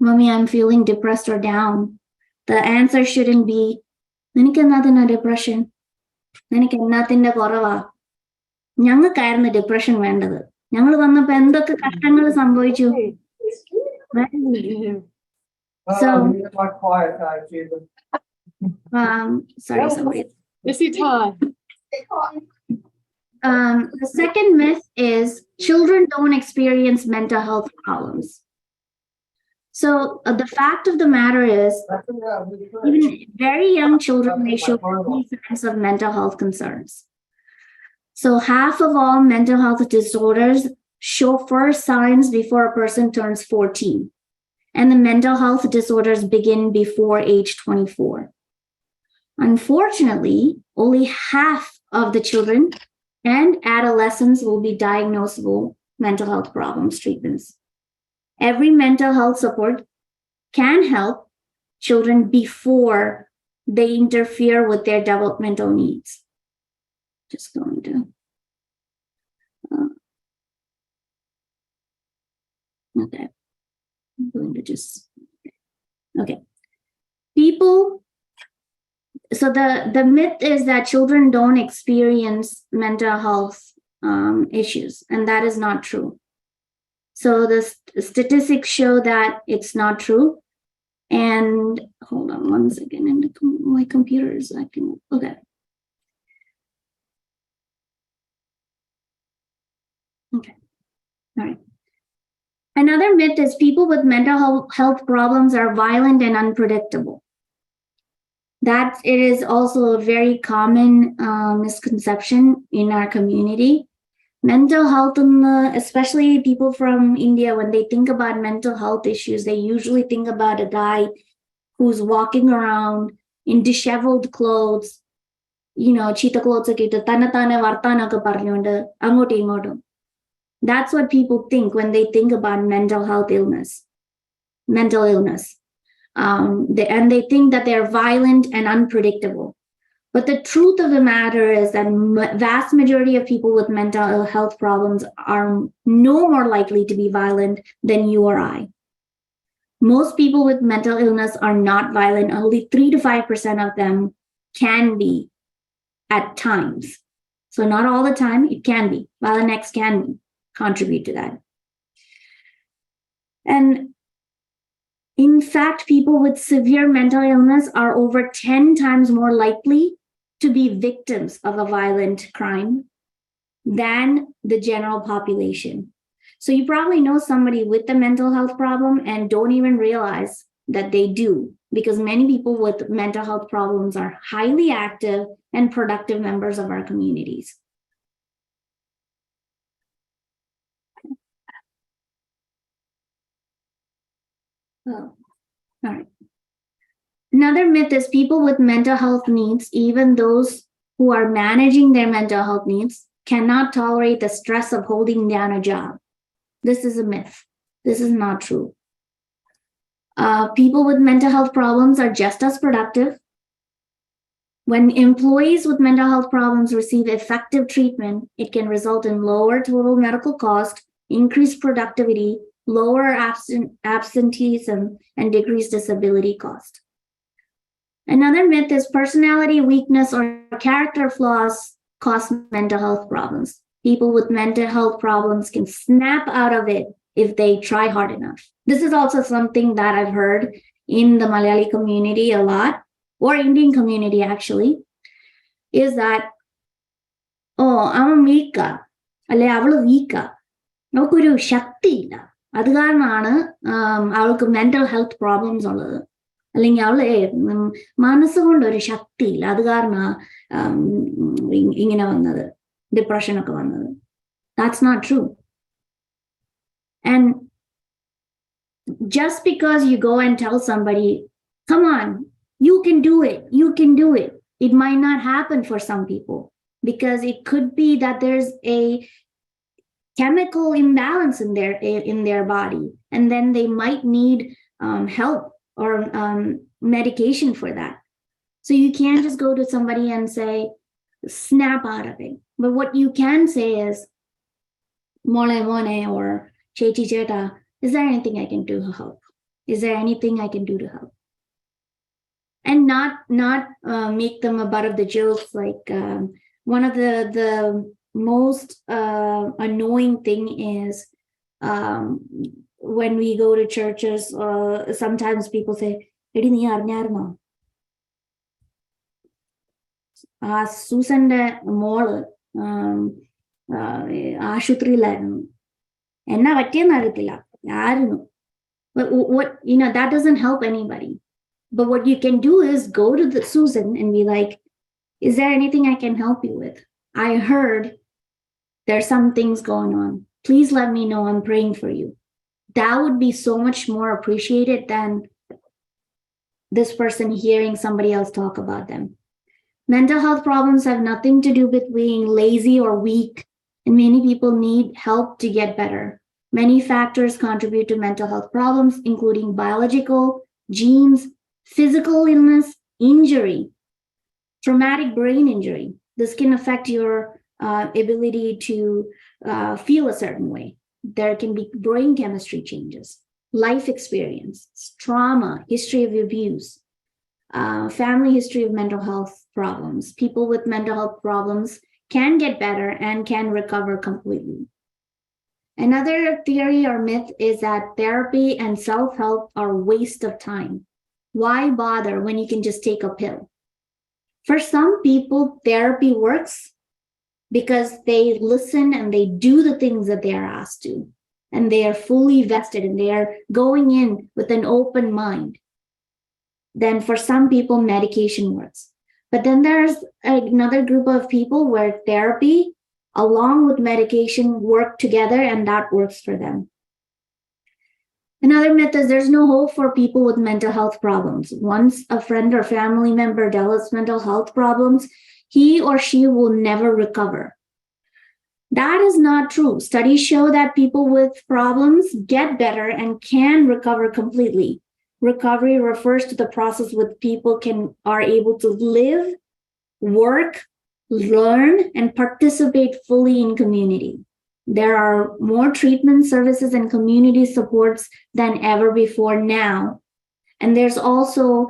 Mommy, I'm feeling depressed or down, the answer shouldn't be, Nanikku ennathina depression, Nanikku ennathinte korava. ഞങ്ങൾക്കായിരുന്നു depression വേണ്ടത്. ഞങ്ങൾ വന്നപ്പോ എന്തൊക്കെ കഷ്ടങ്ങൾ സംഭവിച്ചു. So, sorry, somebody. Is it time? The second myth is children don't experience mental health problems. So the fact of the matter is, even very young children may show early signs of mental health concerns. So half of all mental health disorders show first signs before a person turns 14. And the mental health disorders begin before age 24. Unfortunately, only half of the children and adolescents will be diagnosable mental health problems treatments. Every mental health support can help children before they interfere with their developmental needs. Just going to. Okay. I'm going to just. Okay. So the myth is that children don't experience mental health issues, and that is not true. So the statistics show that it's not true. And hold on 1 second, and my computer is acting up. Okay. Okay. All right. Another myth is people with mental health problems are violent and unpredictable. That it is also a very common misconception in our community. Mental health, especially people from India, when they think about mental health issues, they usually think about a guy who's walking around in disheveled clothes, cheetah clothes, that's what people think when they think about mental illness. And they think that they're violent and unpredictable. But the truth of the matter is that vast majority of people with mental health problems are no more likely to be violent than you or I. Most people with mental illness are not violent. Only 3 to 5% of them can be at times. So not all the time, it can be. Violent acts can contribute to that. And in fact, people with severe mental illness are over 10 times more likely to be victims of a violent crime than the general population. So you probably know somebody with a mental health problem and don't even realize that they do, because many people with mental health problems are highly active and productive members of our communities. Oh, all right. Another myth is people with mental health needs, even those who are managing their mental health needs, cannot tolerate the stress of holding down a job. This is a myth. This is not true. People with mental health problems are just as productive. When employees with mental health problems receive effective treatment, it can result in lower total medical cost, increased productivity, lower absenteeism, and decreased disability cost. Another myth is personality weakness or character flaws cause mental health problems. People with mental health problems can snap out of it if they try hard enough. This is also something that I've heard in the Malayali community a lot, or Indian community actually, is that, oh, I'm weak, avlu weak, avukku shakti illa, adu karanana avalukku mental health problems ullathu. അല്ലെങ്കിൽ അവള് മനസ്സുകൊണ്ട് ഒരു ശക്തിയില്ല, അത് കാരണം ഇങ്ങനെ വന്നത്, ഡിപ്രഷനൊക്കെ വന്നത്. That's not true. And just because you go and tell somebody, come on, you can do it, it might not happen for some people, because it could be that there's a chemical imbalance in their body, and then they might need help or medication for that. So you can't just go to somebody and say, snap out of it. But what you can say is, mole mone or cheti cheta, is there anything I can do to help? Is there anything I can do to help? And not make them a butt of the jokes. Like one of the most annoying thing is when we go to churches, sometimes people say, "Edi nee arnarno? Susande mole ആശുപത്രിയിലായിരുന്നു, എന്നാ പറ്റിയെന്ന് അറിയത്തില്ല, ആയിരുന്നു." What that doesn't help anybody. But what you can do is go to the Susan and be like, is there anything I can help you with? I heard there's some things going on. Please let me know. I'm praying for you. That would be so much more appreciated than this person hearing somebody else talk about them. Mental health problems have nothing to do with being lazy or weak, and many people need help to get better. Many factors contribute to mental health problems, including biological, genes, physical illness, injury, traumatic brain injury. This can affect your ability to feel a certain way. There can be brain chemistry changes, life experience, trauma, history of abuse, family history of mental health problems. People with mental health problems can get better and can recover completely. Another theory or myth is that therapy and self-help are a waste of time. Why bother when you can just take a pill? For some people, therapy works because they listen and they do the things that they are asked to, and they are fully vested and they are going in with an open mind. Then for some people, medication works. But then there's another group of people where therapy along with medication work together, and that works for them. Another myth is there's no hope for people with mental health problems. Once a friend or family member develops mental health problems, he or she will never recover. That is not true. Studies show that people with problems get better and can recover completely. Recovery refers to the process where people are able to live, work, learn, and participate fully in community. There are more treatment services and community supports than ever before now. And there's also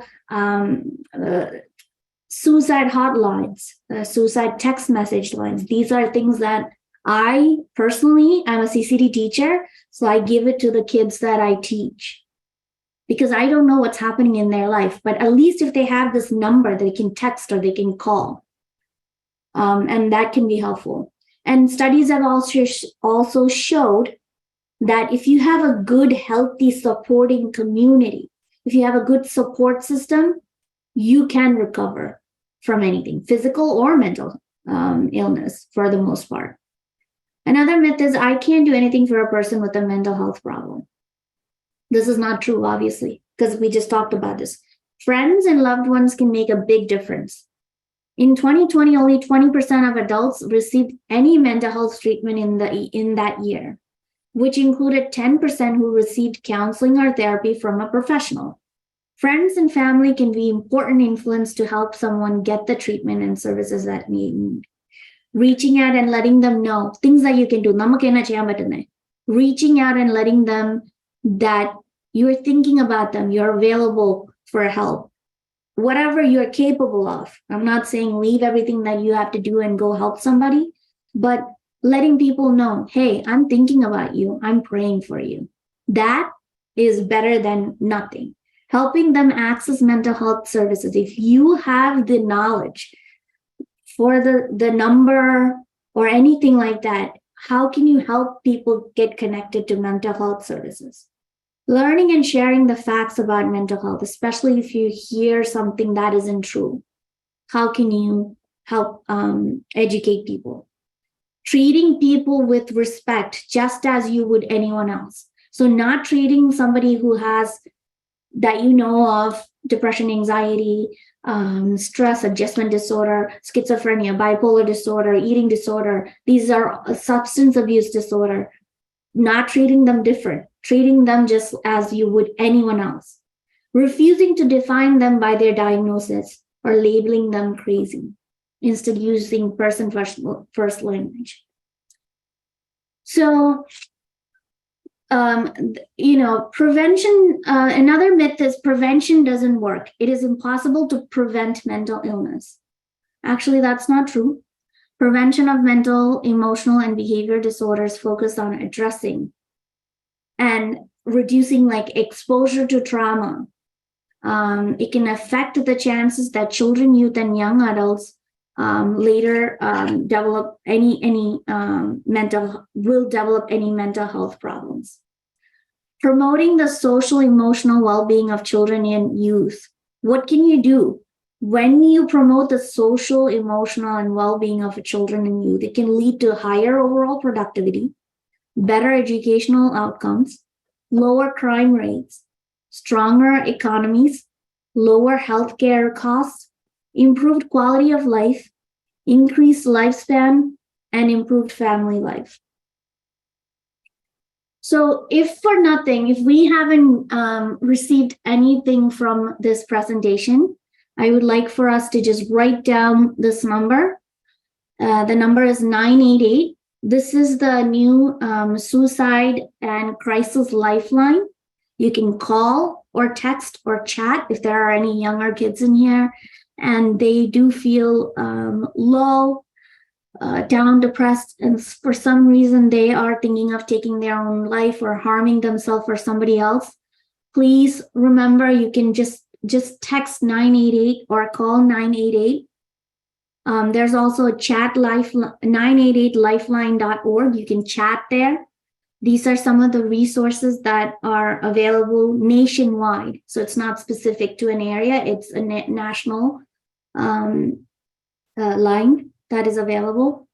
suicide hotlines, suicide text message lines. These are things that I personally, I'm a CCD teacher, so I give it to the kids that I teach, because I don't know what's happening in their life. But at least if they have this number, they can text or they can call. And that can be helpful. And studies have also showed that if you have a good, healthy, supporting community, if you have a good support system, you can recover from anything, physical or mental illness for the most part. Another myth is I can't do anything for a person with a mental health problem. This is not true, obviously, because we just talked about this. Friends and loved ones can make a big difference. In 2020, only 20% of adults received any mental health treatment in that year, which included 10% who received counseling or therapy from a professional. Friends and family can be important influence to help someone get the treatment and services that need. Reaching out and letting them know things that you can do. Reaching out and letting them that you're thinking about them, you're available for help. Whatever you're capable of. I'm not saying leave everything that you have to do and go help somebody, but letting people know, hey, I'm thinking about you. I'm praying for you. That is better than nothing. Helping them access mental health services. If you have the knowledge for the number or anything like that, how can you help people get connected to mental health services? Learning and sharing the facts about mental health, especially if you hear something that isn't true. How can you help educate people? Treating people with respect, just as you would anyone else. So not treating somebody who has, that you know of, depression, anxiety, stress, adjustment disorder, schizophrenia, bipolar disorder, eating disorder. These are a substance abuse disorder. Not treating them different, treating them just as you would anyone else. Refusing to define them by their diagnosis or labeling them crazy. Instead, using person first language. So, prevention, another myth is prevention doesn't work. It is impossible to prevent mental illness. Actually, that's not true. Prevention of mental, emotional, and behavior disorders focus on addressing and reducing exposure to trauma. It can affect the chances that children, youth, and young adults later develop any mental health problems. Promoting the social, emotional well-being of children and youth. What can you do? When you promote the social, emotional, and well-being of children and youth, it can lead to higher overall productivity, better educational outcomes, lower crime rates, stronger economies, lower healthcare costs, improved quality of life, increased lifespan, and improved family life. So if for nothing, if we haven't received anything from this presentation, I would like for us to just write down this number. The number is 988. This is the new suicide and crisis lifeline. You can call or text or chat if there are any younger kids in here and they do feel low, down, depressed, and for some reason they are thinking of taking their own life or harming themselves or somebody else. Please remember, you can just text 988 or call 988. There's also a chat 988lifeline.org. You can chat there. These are some of the resources that are available nationwide. So it's not specific to an area. It's a national line that is available.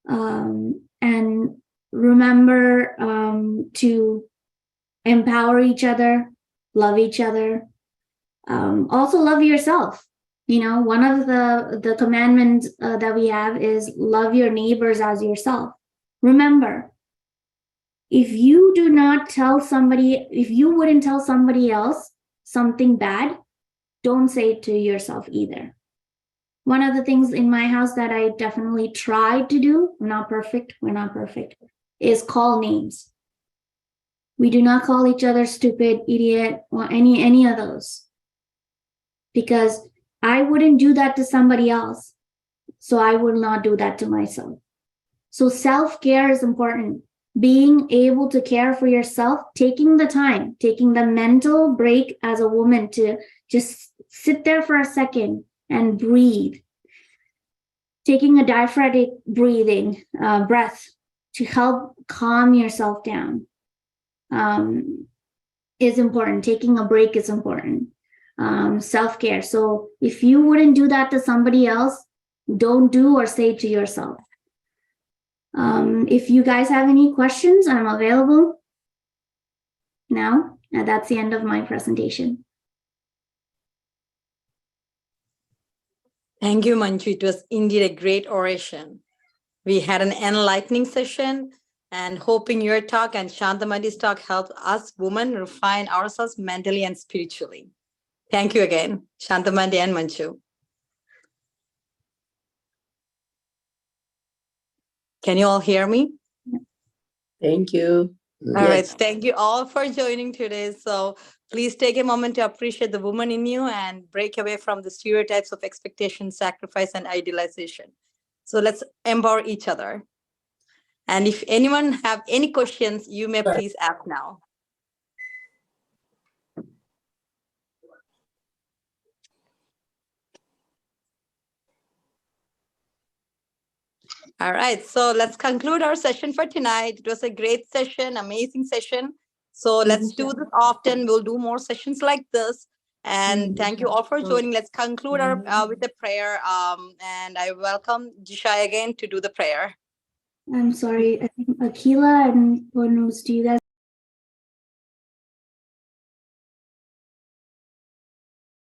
And remember to empower each other, love each other. Also love yourself. One of the commandments that we have is love your neighbors as yourself. Remember, if you wouldn't tell somebody else something bad, don't say it to yourself either. One of the things in my house that I definitely tried to do, we're not perfect, is call names. We do not call each other stupid, idiot, or any of those. Because I wouldn't do that to somebody else. So I will not do that to myself. So self-care is important. Being able to care for yourself, taking the time, taking the mental break as a woman to just sit there for a second and breathe. Taking a diaphragmatic breath to help calm yourself down. is important. Taking a break is important. Self-care. So if you wouldn't do that to somebody else, don't do or say to yourself. If you guys have any questions, I'm available now. And that's the end of my presentation. Thank you, Manju. It was indeed a great oration. We had an enlightening session, and hoping your talk and Santhamma's talk helped us women refine ourselves mentally and spiritually. Thank you again, Santhamma and Manju. Can you all hear me? Thank you. All right. Yes. Thank you all for joining today. So please take a moment to appreciate the woman in you and break away from the stereotypes of expectation, sacrifice, and idealization. So let's empower each other. And if anyone have any questions, you may please ask now. All right, so let's conclude our session for tonight. It was a great session, amazing session. So let's do this often. We'll do more sessions like this. And thank you all for joining. Let's conclude our with a prayer. And I welcome Jishai again to do the prayer. I'm sorry. I think Akila and Bonus, do you guys